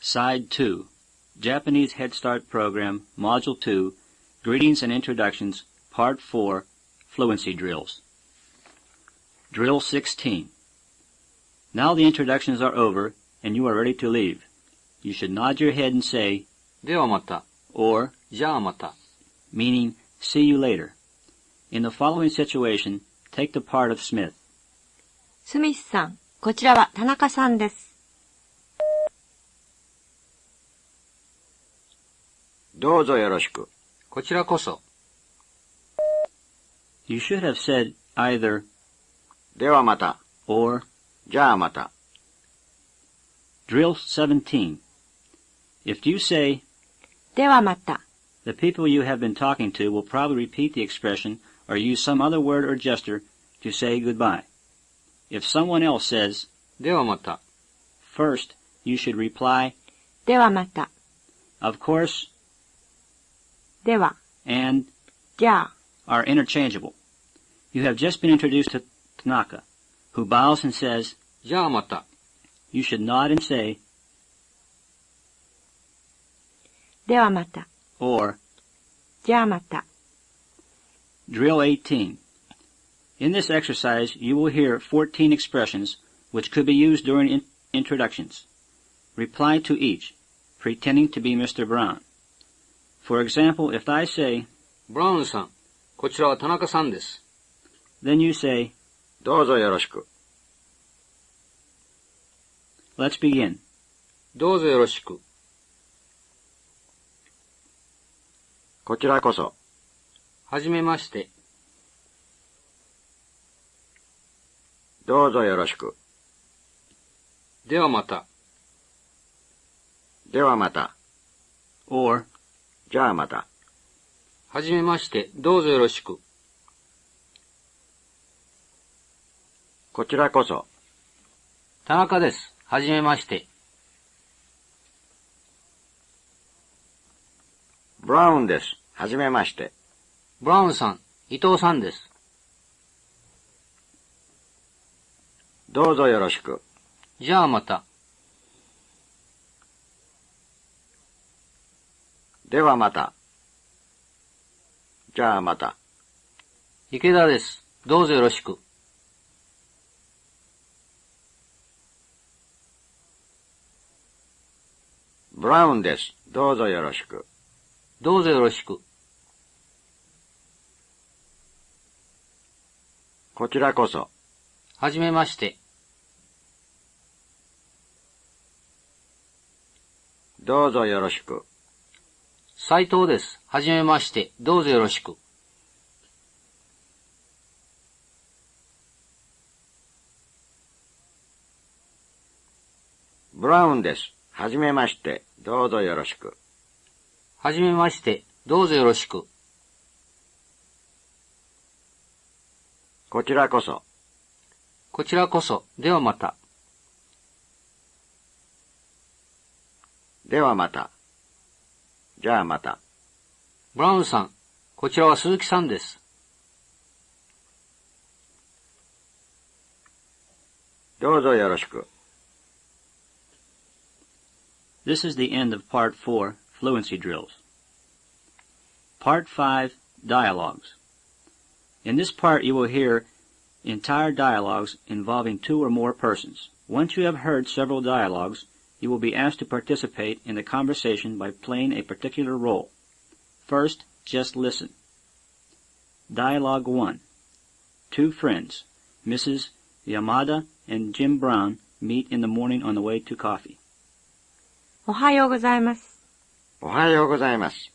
Side 2, Japanese Headstart Program, Module 2, Greetings and Introductions, Part 4, Fluency Drills. Drill 16. Now the introductions are over and you are ready to leave. You should nod your head and say, ではまた or じゃあまた meaning see you later. In the following situation, take the part of Smith. スミスさん、こちらは田中さんです。どうぞよろしく。こちらこそ You should have said either ではまた。 or. じゃあまた。Drill 17. If you say, ではまた。the people you have been talking to will probably repeat the expression or use some other word or gesture to say goodbye. If someone else says, ではまた first, you should reply, ではまた。of course, では、 and じゃあ、 are interchangeable. You have just been introduced to Tanaka, who bows and says, じゃあまた you should nod and say, ではまた。 or. じゃあまた。Drill 18. In this exercise, you will hear 14 expressions which could be used during introductions. Reply to each, pretending to be Mr. Brown. For example, if I say, ブラウンさん、こちらは田中さんです。 then you say, どうぞよろしく。let's begin. どうぞよろしく。こちらこそ。はじめまして。どうぞよろしく。ではまた。ではまた。or. じゃあまた。はじめまして。どうぞよろしく。こちらこそ。田中です。はじめまして。ブラウンです。はじめまして。ブラウンさん、伊藤さんです。どうぞよろしく。じゃあまた。ではまた。じゃあまた。池田です。どうぞよろしく。ブラウンです。どうぞよろしく。どうぞよろしく。こちらこそ。はじめまして。どうぞよろしく。斉藤です。はじめまして。どうぞよろしく。ブラウンです。はじめまして。どうぞよろしく。はじめまして。どうぞよろしく。こちらこそ。こちらこそ。ではまた。ではまた。じゃあまた。ブラウンさん、こちらは鈴木さんです。どうぞよろしく。This is the end of Part 4, Fluency Drills. Part 5, Dialogues. In this part you will hear entire dialogues involving two or more persons. Once you have heard several dialogues, you will be asked to participate in the conversation by playing a particular role. First, just listen. Dialogue 1. Two friends, Mrs. Yamada and Jim Brown, meet in the morning on the way to coffee. おはようございます。おはようございます。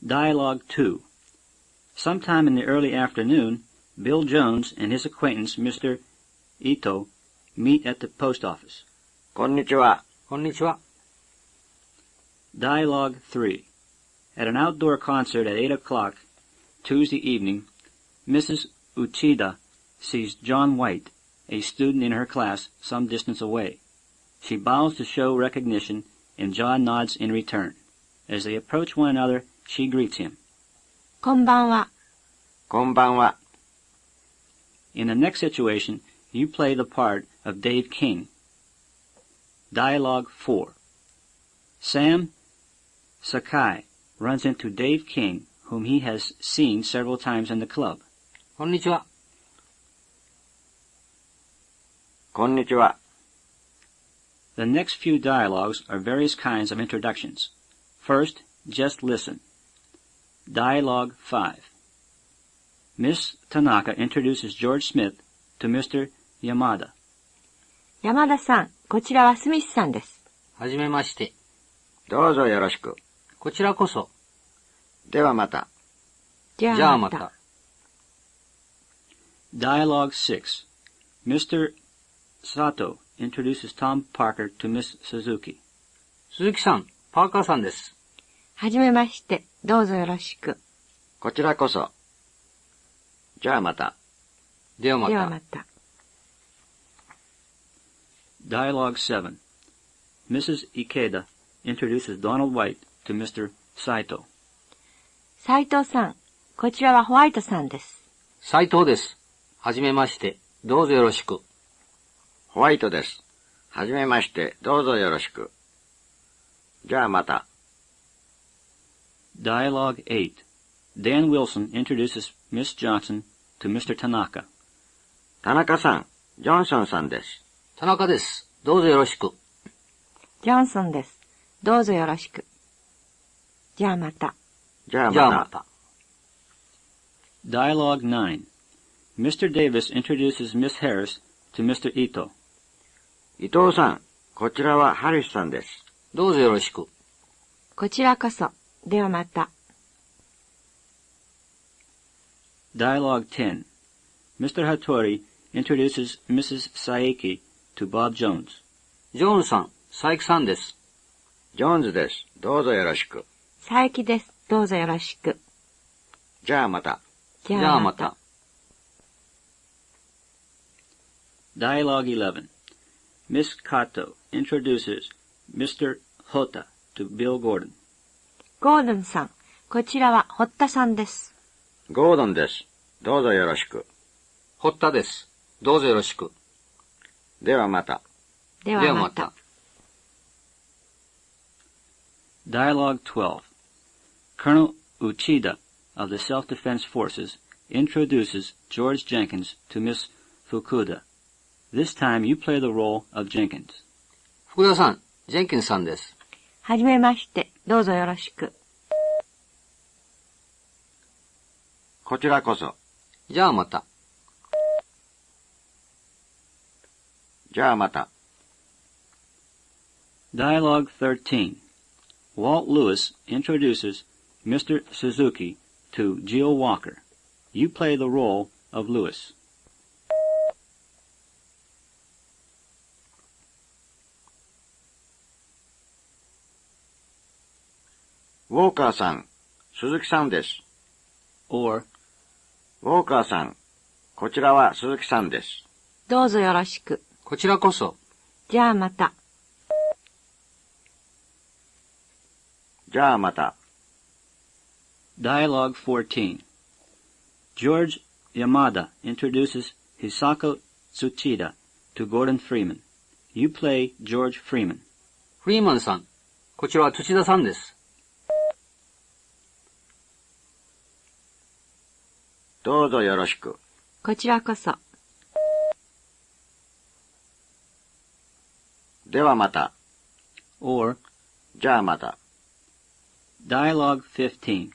Dialogue 2. Sometime in the early afternoon, Bill Jones and his acquaintance, Mr. Ito, meet at the post office. こんにちは。こんにちは。Dialogue 3. At an outdoor concert at 8 o'clock Tuesday evening, Mrs. Uchida sees John White, a student in her class, some distance away. She bows to show recognition, and John nods in return. As they approach one another, she greets him. こんばんは。こんばんは。In the next situation, you play the part of Dave King. Dialogue 4. Sam Sakai runs into Dave King, whom he has seen several times in the club. こんにちは。こんにちは。The next few dialogues are various kinds of introductions. First, just listen. Dialogue 5. Miss Tanaka introduces George Smith to Mr. Yamada. 山田さん、こちらはスミスさんです。はじめまして。どうぞよろしく。こちらこそ。ではまた。じゃじゃあまた。あまた。Dialogue 6. Mr. Sato introduces Tom Parker to Miss Suzuki. 鈴木さん、パーカーさんです。はじめまして、どうぞよろしく。こちらこそ。じゃあまた。ではまた。ではまた。Dialogue 7. Mrs. Ikeda introduces Donald White to Mr. Saito. 斉藤さん、こちらはホワイトさんです。斉藤です。はじめまして。どうぞよろしく。ホワイトです。はじめまして、どうぞよろしく。じゃあまた。Dialogue 8. Dan Wilson introduces Miss Johnson to Mr. Tanaka. 田中さん、ジョンソンさんです。田中です。どうぞよろしく。ジョンソンです。どうぞよろしく。じゃあまた。じゃあじゃあまた。また。Dialogue 9. Mr. Davis introduces Miss Harris to Mr. Ito. 伊藤さん、こちらはハリスさんです。どうぞよろしく。こちらこそ。ではまた。Dialogue 10. Mr. Hattori introduces Mrs. Saeki to Bob Jones. ジョーンさん、佐伯さんです。ジョーンズです。どうぞよろしく。佐伯です。どうぞよろしく。じゃあまた。じじゃあまた。Dialogue 11. Miss Kato introduces Mr. Hota to Bill Gordon. ゴードンさん、こちらは堀田さんです。ゴードンです。どうぞよろしく。堀田です。どうぞよろしく。ではまた。ではまた。Dialogue 12. Colonel Uchida of the Self-Defense Forces introduces George Jenkins to Miss Fukuda. This time you play the role of Jenkins. 福田さん、ジェンキンスさんです。はじめまして、どうぞよろしく。こちらこそ。じゃあまた。じゃあまた。Dialogue 13. Walt Lewis introduces Mr. Suzuki to Geo Walker. You play the role of Lewis. ウォーカーさん、鈴木さんです。Or, ウォーカーさん、こちらは鈴木さんです。どうぞよろしく。こちらこそ。じゃあまた。じゃあまた。Dialogue 14. George Yamada introduces Hisako Tsuchida to Gordon Freeman. You play George Freeman. フリーマンさん、こちらは土田さんです。どうぞよろしく。こちらこそ。ではまた。Or, じゃあまた。Dialogue 15.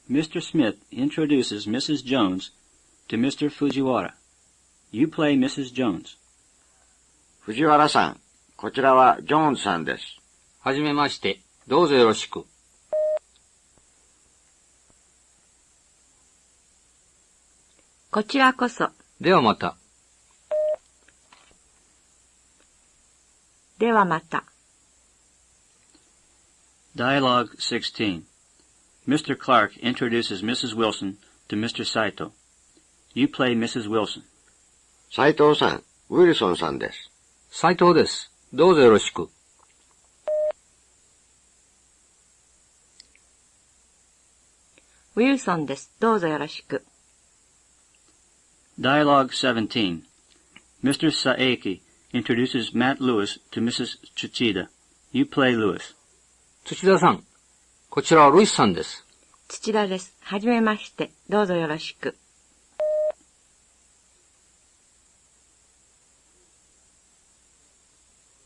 Mr. Smith introduces Mrs. Jones to Mr. Fujiwara. You play Mrs. Jones. 藤原さん、こちらはジョーンズさんです。はじめまして。どうぞよろしく。こちらこそ。ではまた。ではまた。Dialogue 16. Mr. Clark introduces Mrs. Wilson to Mr. Saito. You play Mrs. Wilson. 斉藤さん、ウィルソンさんです。斉藤です。どうぞよろしく。ウィルソンです。どうぞよろしく。Dialogue 17. Mr. Saeki introduces Matt Lewis to Mrs. Tsuchida. You play Lewis. 土田さん、こちらはルイスさんです。土田です。はじめまして。どうぞよろしく。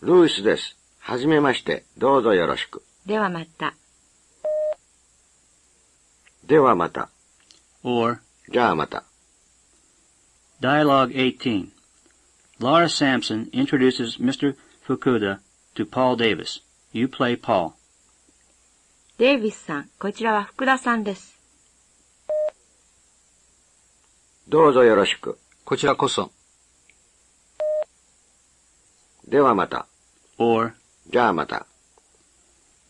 ルイスです。はじめまして。どうぞよろしく。ではまた。ではまた。Or, じゃあまた。Dialogue 18. Laura Sampson introduces Mr. Fukuda to Paul Davis. You play Paul. デイビスさん、こちらは福田さんです。どうぞよろしく。こちらこそ。ではまた。Or, じゃあまた。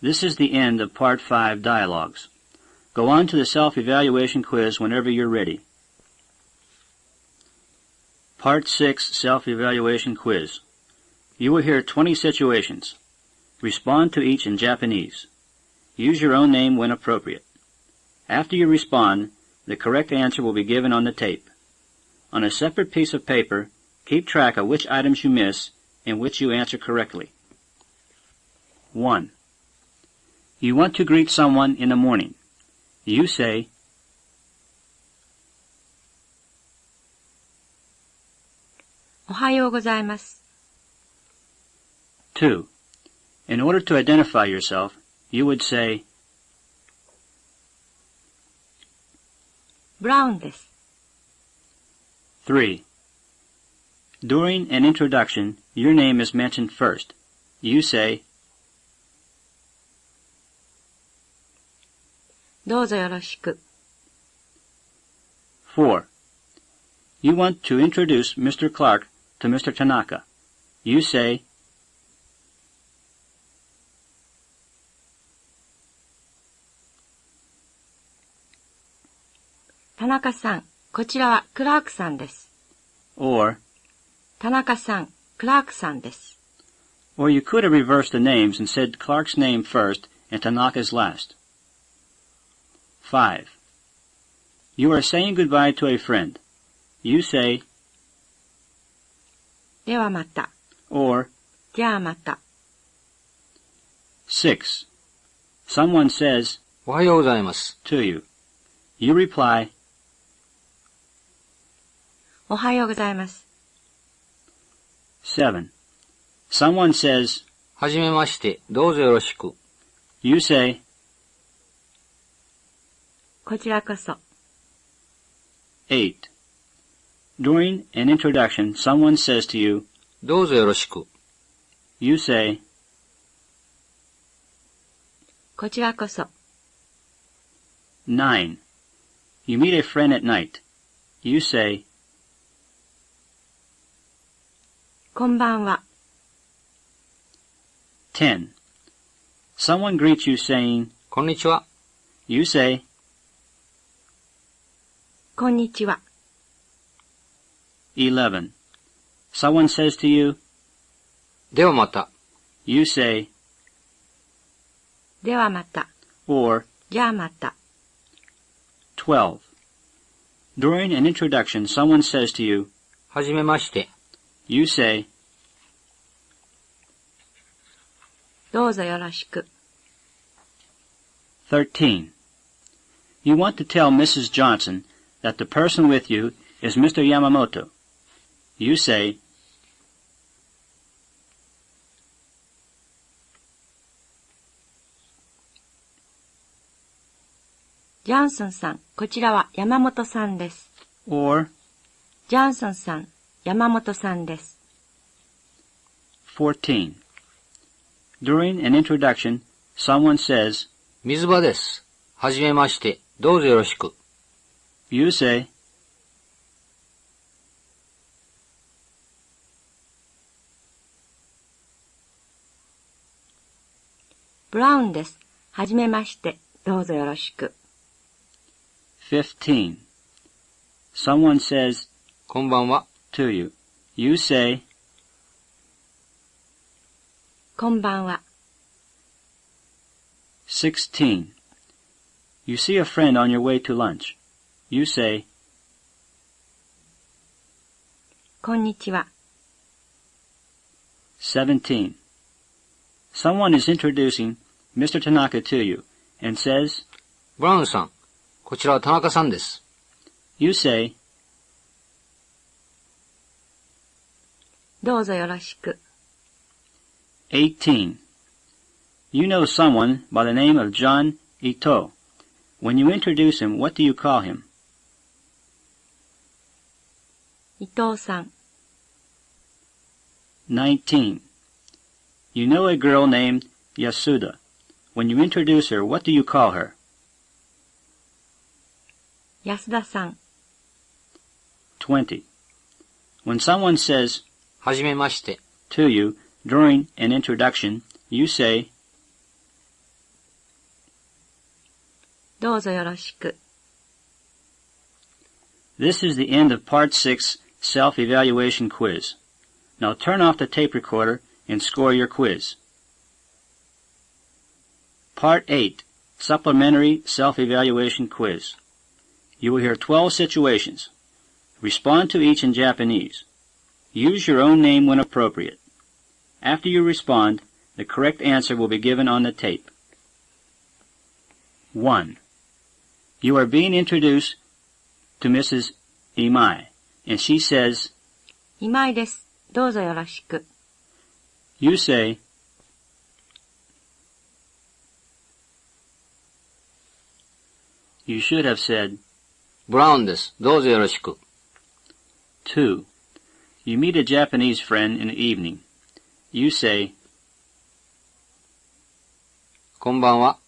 This is the end of Part 5 Dialogues. Go on to the self-evaluation quiz whenever you're ready. Part 6 Self-Evaluation Quiz. You will hear 20 situations. Respond to each in Japanese. Use your own name when appropriate. After you respond, the correct answer will be given on the tape. On a separate piece of paper, keep track of which items you miss and which you answer correctly. 1. You want to greet someone in the morning. You say, おはようございます。 2. In order to identify yourself, you would say, ブラウンです。 3. During an introduction, your name is mentioned first. You say, どうぞよろしく。 4. You want to introduce Mr. Clark to Mr. Tanaka. You say, 田中さん、こちらはクラークさんです。 or, 田中さん、クラークさんです。 or you could have reversed the names and said Clark's name first and Tanaka's last. 5. You are saying goodbye to a friend. You say, ではまた。 or, じゃあまた。 6. Someone says おはようございます。 to you. You reply, おはようございます。 7. Someone says はじめまして、どうぞよろしく。You say, こちらこそ。 8. During an introduction, someone says to you, どうぞよろしく。You say, こちらこそ。 9. You meet a friend at night. You say, こんばんは。 10. Someone greets you saying, こんにちは。You say, こんにちは。 11. Someone says to you, ではまた。You say, ではまた。 or, じゃあまた。 12. During an introduction, someone says to you, はじめまして。You say, どうぞよろしく。 13. You want to tell Mrs. Johnson that the person with you is Mr. Yamamoto. You say, ジャンソンさん、こちらは山本さんです。 or, ジャンソンさん、山本さんです。 14. During an introduction, someone says, 水場です。はじめまして、どうぞよろしく。You say, ブラウンです。はじめまして、どうぞよろしく。 15. Someone says こんばんは。 to you. You say, こんばんは。 16. You see a friend on your way to lunch. You say, こんにちは。17. Someone is introducing Mr. Tanaka to you and says, ブラウンさん、こちらは田中さんです。You say, どうぞよろしく。18. You know someone by the name of John Ito. When you introduce him, what do you call him? 伊藤さん。19. You know a girl named Yasuda. When you introduce her, what do you call her? 安田さん。20. When someone says はじめまして。to you during an introduction, you say, どうぞよろしく。This is the end of Part 6 Self-Evaluation Quiz. Now turn off the tape recorder and score your quiz. Part 8 Supplementary Self-Evaluation Quiz. You will hear 12 situations. Respond to each in Japanese. Use your own name when appropriate. After you respond, the correct answer will be given on the tape. 1. You are being introduced to Mrs. Imai, and she says, 今井です。どうぞよろしく。You say, 'You should have said, ブラウンです。どうぞよろしく。 2. You meet a Japanese friend in the evening. You say, こんばんは。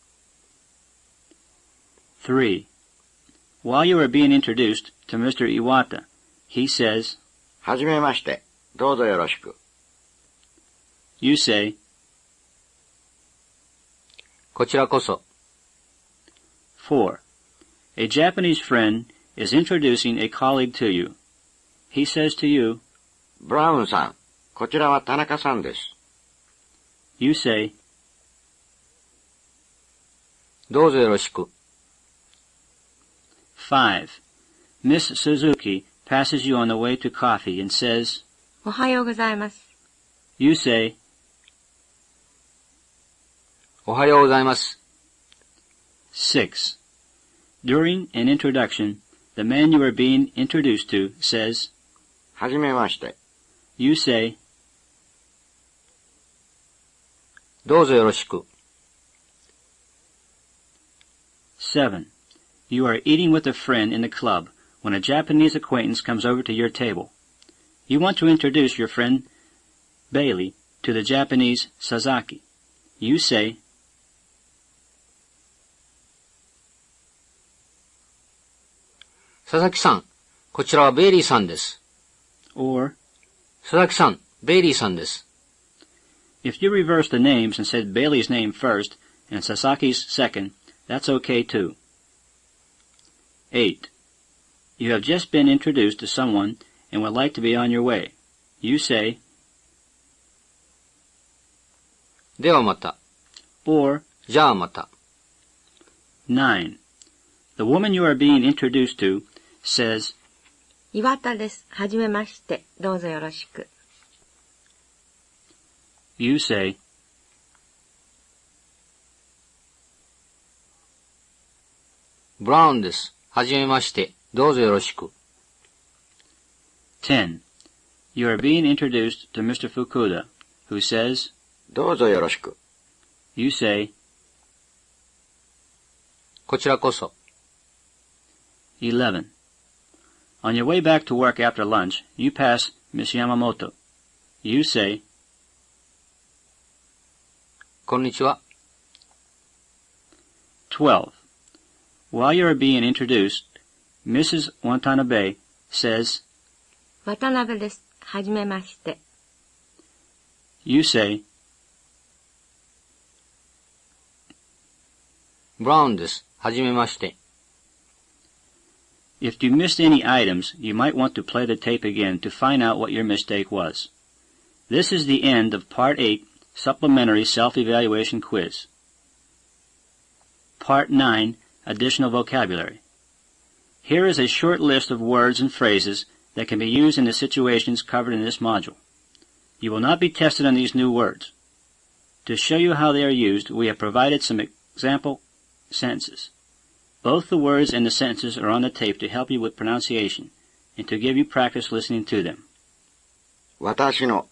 3. While you are being introduced to Mr. Iwata, he says, はじめまして。どうぞよろしく。You say, こちらこそ。 4. A Japanese friend is introducing a colleague to you. He says to you, ブラウンさん、こちらは田中さんです。You say, どうぞよろしく。 5. Miss Suzuki passes you on the way to coffee and says, おはようございます。You say, おはようございます。 6. During an introduction, the man you are being introduced to says, はじめまして。You say, どうぞよろしく。 7. You are eating with a friend in the club when a Japanese acquaintance comes over to your table. You want to introduce your friend Bailey to the Japanese Sasaki. You say, 佐々木さん、こちらはベイリーさんです。or, 佐々木さん、ベイリーさんです。 if you reverse the names and said Bailey's name first and Sasaki's second, that's okay too. 8. You have just been introduced to someone and would like to be on your way. You say, ではまた。 or, じゃあまた。 9. The woman you are being introduced to says, 岩田です。はじめまして。どうぞよろしく。You say, ブラウンです。はじめまして。どうぞよろしく。 10. You are being introduced to Mr. Fukuda, who says, どうぞよろしく。You say, こちらこそ。 11. On your way back to work after lunch, you pass Miss Yamamoto. You say, こんにちは。 12. While you are being introduced, Mrs. Watanabe says, 渡辺です。はじめまして。You say, ブラウンです。はじめまして。 If you missed any items, you might want to play the tape again to find out what your mistake was. This is the end of Part 8 Supplementary Self-Evaluation Quiz. Part 9 Additional Vocabulary. Here is a short list of words and phrases that can be used in the situations covered in this module. You will not be tested on these new words. To show you how they are used, we have provided some example sentences. Both the words and the sentences are on the tape to help you with pronunciation and to give you practice listening to them. 私の、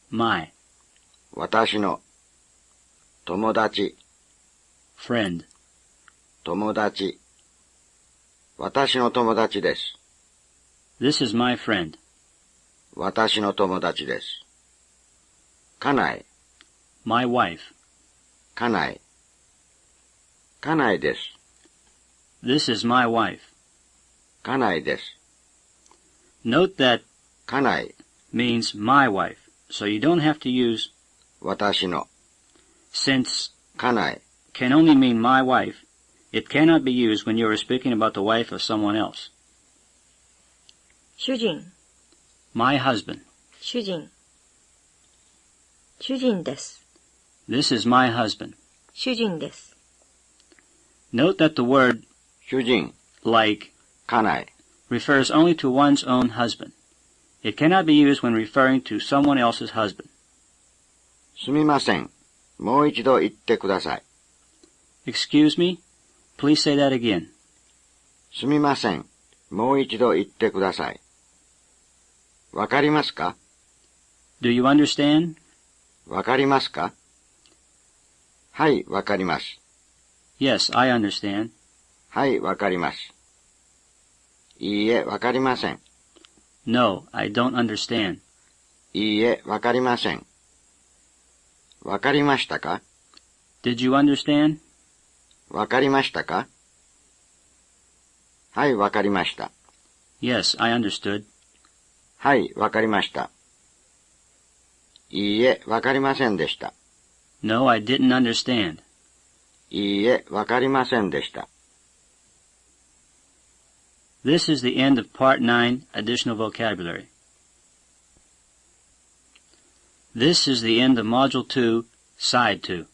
My, 私の、友達、 friend, 友達、私の友達です。 this is my friend, 私の友達です。家内、 my wife, 家内、家内です。 this is my wife. 家内です。 Note that 家内、 means my wife, so you don't have to use 私の、 since 家内、 can only mean my wife. It cannot be used when you are speaking about the wife of someone else. 主人、 My husband. 主人。主人です。 This is my husband. 主人です。 Note that the word 主人、 like 家内、 refers only to one's own husband. It cannot be used when referring to someone else's husband. すみません。もう一度言ってください。 Excuse me? Please say that again. すみません。もう一度言ってください。わかりますか？ Do you understand? わかりますか？はい、わかります。 Yes, I understand. はい、わかります。いいえ、わかりません。 No, I don't understand. いいえ、わかりません。わかりましたか？ Did you understand? わかりましたか？はい、わかりました。 Yes, I understood. はい、わかりました。いいえ、わかりませんでした。 No, I didn't understand. いいえ、わかりませんでした。This is the end of Part 9, Additional Vocabulary. This is the end of Module 2, Side 2.